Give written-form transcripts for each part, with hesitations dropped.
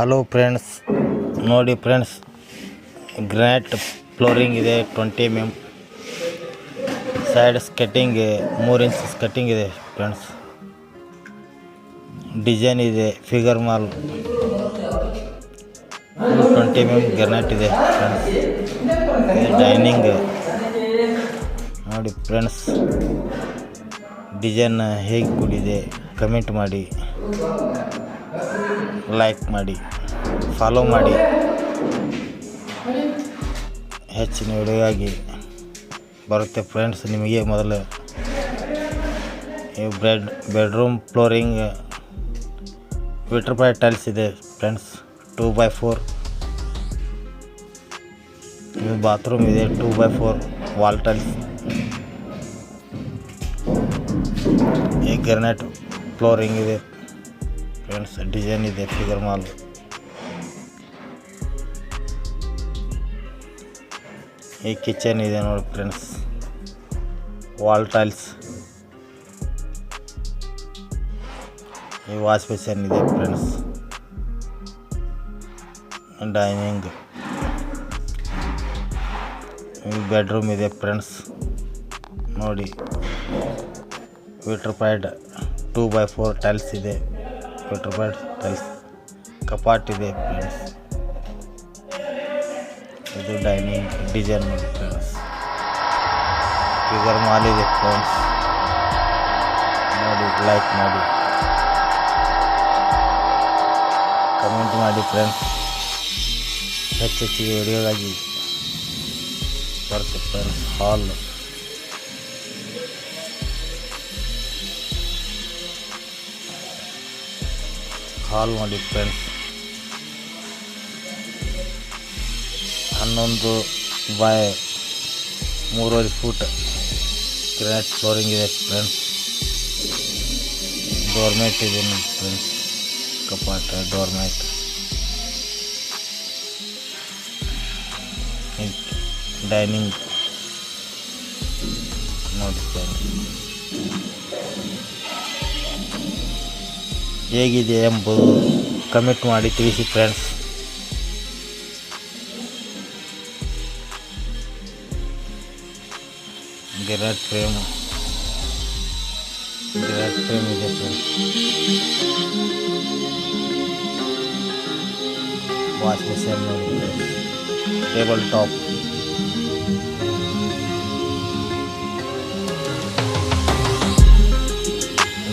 Hello friends, ನೋಡಿ friends, granite flooring ಇದೆ. 20 mm side ಸ್ಕಟ್ಟಿಂಗ್ 3 inch ಸ್ಕಟ್ಟಿಂಗ್ ಇದೆ ಫ್ರೆಂಡ್ಸ್. ಡಿಸೈನ್ ಇದೆ, ಫಿಗರ್ ಮಾಲ್ 20 mm ಗ್ರಾನೈಟ್ ಇದೆ ಫ್ರೆಂಡ್ಸ್. ಡೈನಿಂಗ್ ನೋಡಿ ಫ್ರೆಂಡ್ಸ್, ಡಿಸೈನ್ ಹೇಗೆ ಕೂಡಿದೆ ಕಮೆಂಟ್ ಮಾಡಿ, ಲೈಕ್ ಮಾಡಿ, ಫಾಲೋ ಮಾಡಿ. ಹೆಚ್ಚಿನ ವಿಡಿಯೋಗಾಗಿ ಬರುತ್ತೆ ಫ್ರೆಂಡ್ಸ್. ನಿಮಗೆ ಮೊದಲು ಬೆಡ್ರೂಮ್ ಫ್ಲೋರಿಂಗ್ ವಿಟ್ರಪಾಯಿ ಟೈಲ್ಸ್ ಇದೆ ಫ್ರೆಂಡ್ಸ್, 2x4. ಬಾತ್ರೂಮ್ ಇದೆ, 2x4 ವಾಲ್ ಟೈಲ್ಸ್. ಈ ಗ್ರಾನೈಟ್ ಫ್ಲೋರಿಂಗ್ ಇದೆ ಫ್ರೆಂಡ್ಸ್. ಡಿಸೈನ್ ಇದೆ, ಫಿಗರ್ ಮಾಲ್. ಈ ಕಿಚನ್ ಇದೆ ನೋಡಿ ಫ್ರೆಂಡ್ಸ್, ವಾಲ್ ಟೈಲ್ಸ್. ಈ ವಾಶ್ ಬೇಸಿನ್ ಇದೆ ಫ್ರೆಂಡ್ಸ್. ಡೈನಿಂಗ್, ಈ ಬೆಡ್ರೂಮ್ ಇದೆ ಫ್ರೆಂಡ್ಸ್. ನೋಡಿ ವಿಟ್ರಪಾಯ್ಡ್ 2x4 ಟೈಲ್ಸ್ ಇದೆ. ವಿಟ್ರಪಾಯ್ಡ್ ಟೈಲ್ಸ್ ಕಪಾಟ್ ಇದೆ ಫ್ರೆಂಡ್ಸ್. ಇದು ಡೈನಿಂಗ್ ಡಿಸೈನ್ ನೋಡಿ ಫ್ರೆಂಡ್ಸ್. ಫಿಗರ್ ಮಾಲ್ ಇದೆ ಫ್ರೆಂಡ್ಸ್. ನೋಡಿ, ಲೈಕ್ ಮಾಡಿ, ಕಮೆಂಟ್ ಮಾಡಿ ಫ್ರೆಂಡ್ಸ್. ಹೆಚ್ಚೆಚ್ಚಿಗೆ ವಿಡಿಯೋಗಾಗಿ ಬರುತ್ತೆ ಫ್ರೆಂಡ್ಸ್. ಹಾಲ್ ನೋಡಿ friends. 11x3.5 foot granite flooring ಇದೆ ಫ್ರೆಂಡ್ಸ್. ಡೋರ್ಮ್ಯಾಟ್ ಇದೆ ನೋಡಿ ಫ್ರೆಂಡ್ಸ್. ಕಪಾಟ, ಡೋರ್ಮ್ಯಾಟ್. ಡೈನಿಂಗ್ ನೋಡಿ ಫ್ರೆಂಡ್ಸ್. ಹೇಗಿದೆ ಎಂಬುದು ಕಮೆಂಟ್ ಮಾಡಿ ತಿಳಿಸಿ ಫ್ರೆಂಡ್ಸ್. ಗ್ರಾನೈಟ್ ಫ್ರೇಮ್ ಇದೆ ಫ್ರೆಂಡ್ಸ್. ವಾಶ್ ಬೇಸಿನ್ ನೋಡಿ friends. Table top,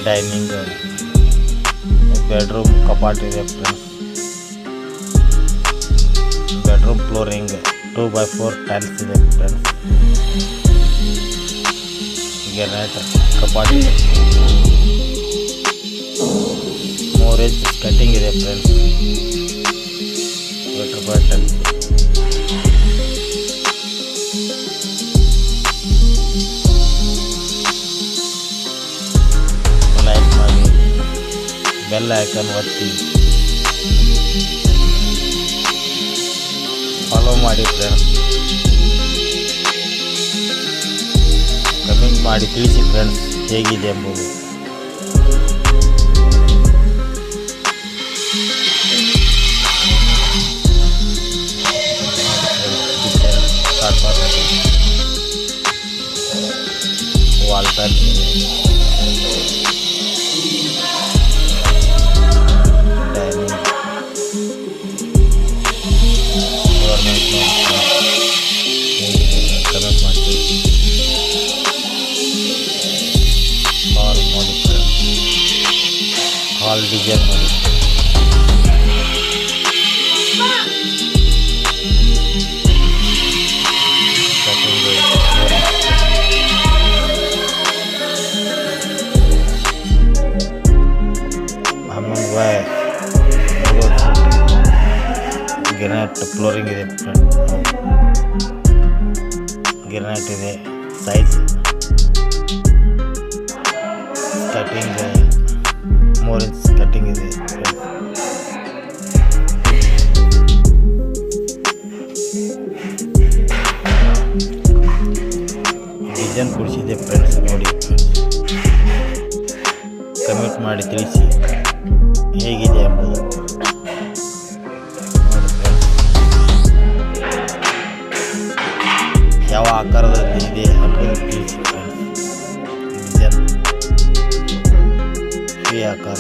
dining, bedroom ಕಪಾಟ್ ಇದೆ friends. Bedroom flooring 2x4 tiles ಇದೆ ಫ್ರೆಂಡ್ಸ್. ಗ್ರಾನೈಟ್ ಕಪಾಟ್ ಇದೆ. 3 ಇಂಚ್ ಕಟ್ಟಿಂಗ್ ಇದೆ ಫ್ರೆಂಡ್ಸ್. ವಿಟ್ರಪಾಯಿ ಟೈಲ್ಸ್. ಲೈಕ್ ಮಾಡಿ, ಬೆಲ್ ಐಕಾನ್ ಒತ್ತಿ, ಫಾಲೋ ಮಾಡಿ ಫ್ರೆಂಡ್ಸ್. ಕಮೆಂಟ್ ಮಾಡಿ ತಿಳಿಸಿ ಫ್ರೆಂಡ್ಸ್ ಹೇಗಿದೆ ಎಂಬುದು. Wall tiles, dining, government comment ಮಾಡ್ತೀವಿ. ಹಾಲ್ ನೋಡಿ ಫ್ರೆಂಡ್ಸ್. ಹಾಲ್ ಡಿಸೈನ್ ನೋಡಿ. ಗ್ರಾನೈಟ್ ಫ್ಲೋರಿಂಗ್ ಇದೆ ಫ್ರೆಂಡ್. ಗ್ರಾನೈಟ್ ಇದೆ. ಸೈಜ್ ಕಟಿಂಗ್ 3 ಇಂಚ್ ಕಟಿಂಗ್ ಇದೆ. ಡಿಸೈನ್ ಕೊಡಿಸಿದೆ ಫ್ರೆಂಡ್ಸ್. ನೋಡಿ, ಕಮೆಂಟ್ ಮಾಡಿ ತಿಳಿಸಿ ಹೇಗಿದೆ ಎಂಬುದು. ಆಕಾರದಲ್ಲಿ ಇದೆ ಹಗ್ಗದ ಪೀಸ್ ಡಿಸೈನ್ ವಿ ಆಕಾರ